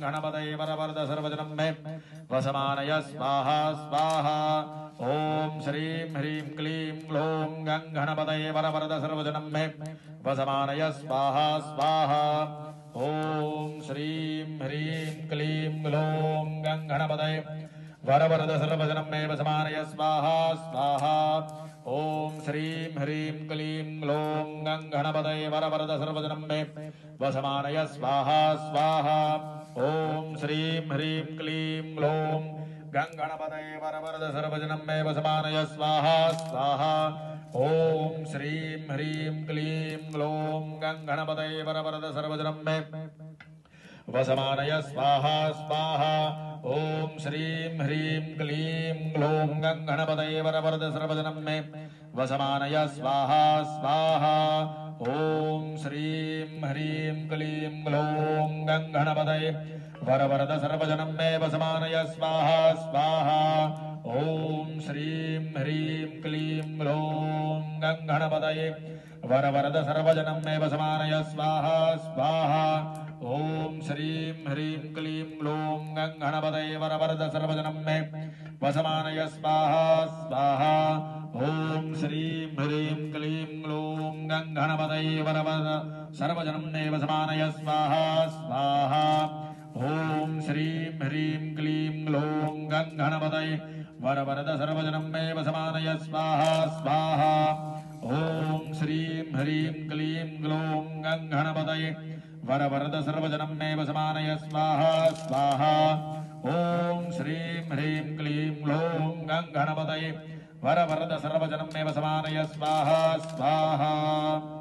गणपतये वरवरद सर्वजनं मे वसमानय स्वाहा स्वाहा ओम श्रीं ह्रीं क्लीं ग्लौं गं गणपतये वरवरद सर्वजनं मे वसमानय स्वाहा स्वाहा ओम श्रीं ह्रीं क्लीं ग्लौं गं गणपतये वरवरद सर्वजनं मे वसमानय स्वाहा स्वाहा ओम श्रीं ह्रीं क्लीं ग्लौं गं गणपतये वरवरद सर्वजनं मे वसमानय स्वाहा स्वाहा ओम श्रीं ह्रीं क्लीं ग्लौं गं गणपतये वरवरद सर्वजनं मे वसमानय स्वाहा स्वाहा ओम श्रीं ह्रीं क्लीं ग्लौं गं गणपतये वरवरद सर्वजनं मे वसमानय स्वाहा स्वाहा ओम श्रीं ह्रीं क्लीं ग्लौं गं गणपतये वरवरद सर्वजनं मे वसमानय स्वाहा स्वाहा ओम श्रीं ह्रीं क्लीं ग्लौं गं गणपतये वरवरद सर्वजनं मे वसमानय स्वाहा स्वाहा ओम श्रीं ह्रीं क्लीं ग्लौं गं गणपतये वरवरद सर्वजनं मे वसमानय स्वाहा स्वाहा ओम श्रीं ह्रीं क्लीं ग्लौं गं गणपतये वरवरद सर्वजनं मे वसमानय स्वाहा स्वाहा ओम श्रीं ह्रीं क्लीं ग्लौं गं गणपतये वरवरद सर्वजनं मे वसमानय स्वाहा स्वाहा ओम श्रीं ह्रीं क्लीं ग्लौं गं गणपतये वरवरद सर्वजनं मे वसमानय स्वाहा स्वाहा ओम श्रीं ह्रीं क्लीं ग्लौं गं गणपतये वरवरद सर्वजनं मे वसमानय स्वाहा स्वाहा ओम श्रीं ह्रीं क्लीं ग्लौं गं गणपतये वरवरद सर्वजनं मे वसमानय स्वाहा स्वाहा।